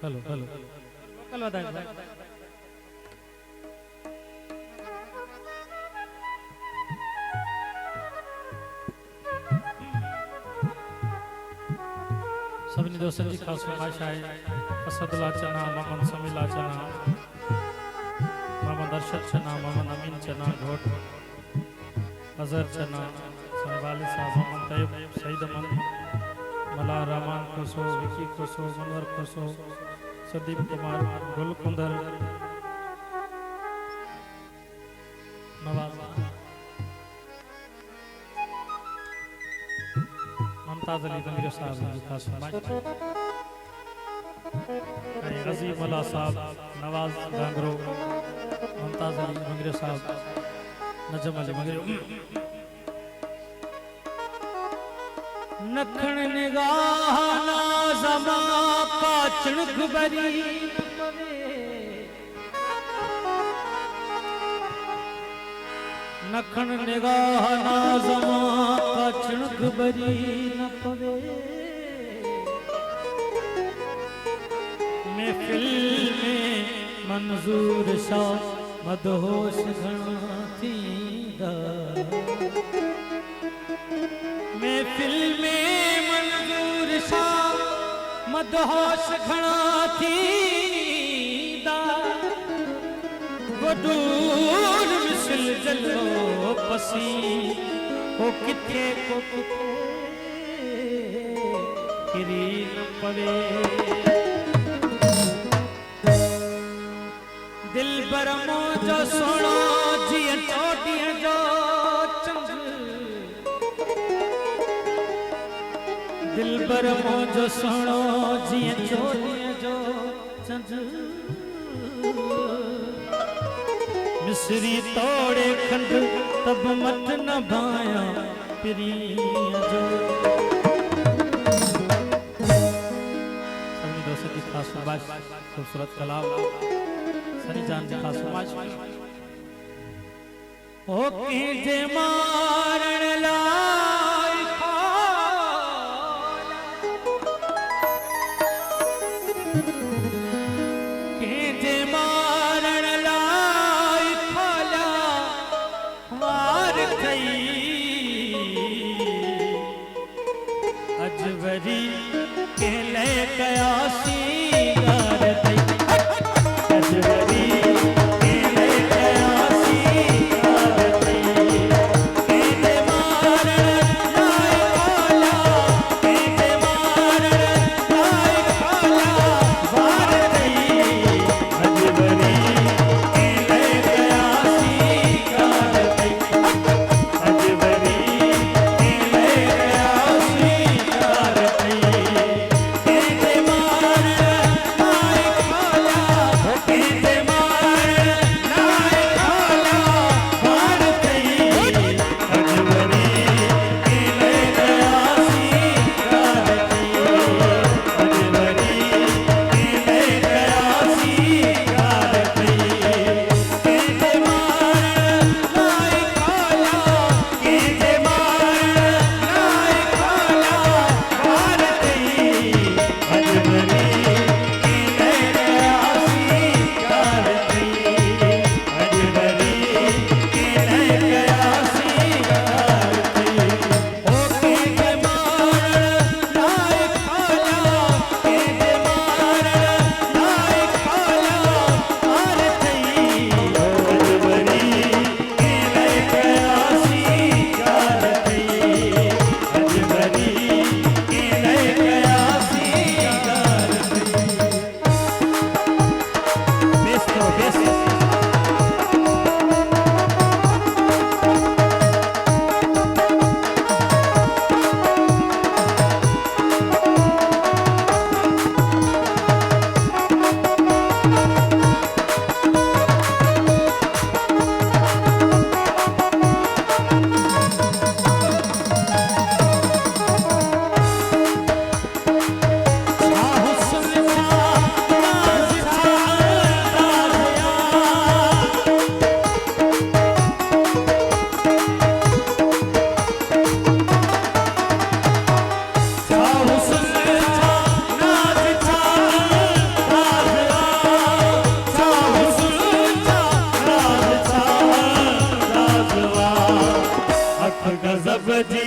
hello hello कल बताएं सभी दोस्तों जी खास फरमाइश है असदुल्ला चना मोहम्मद समीला चना मोहम्मद अरशद चना मोहम्मद अमीन चना घोट अजहर चना सनवाली साहब मोहम्मद तैयब सईद अमन मला रहमान खोसो विकी खोसो मनवर खोसो सदीप कुमार गुलकुंदर नवाज मुमताज अली तंगीर साहब जी खास फरमाइश गजी मला साहब नवाज गांगरो मुमताज अली तंगीर साहब नजम अली मगरी नखण निगाह नाज़मा का चिणक बरी नखण निगाह नाज़मा का चिणक बरी न पवे महफिल में मंजूर शाह मदहोश घणा थींदा महफिल में मंजूर शाह मदहोश घणा थींदा वडूर मिसल जलो पसी हो किथे किरी न पवे दिल बरमो जो सोनो जिया चोटियां जो चंद दिल बरमो जो सोनो जिया चोटियां जो चंद मिसरी तोड़े खंड तब मत न भाया प्रिया जो सभी दोस्तों की खास फरमाइश खूबसूरत कलाम सनी जान जी खास फरमाइश ओ के मारण लाई के मारण लाई खाला वार थई अजवरी के ले कयासी गार थई अजवरी के ले कयासी गार थई के गजब जी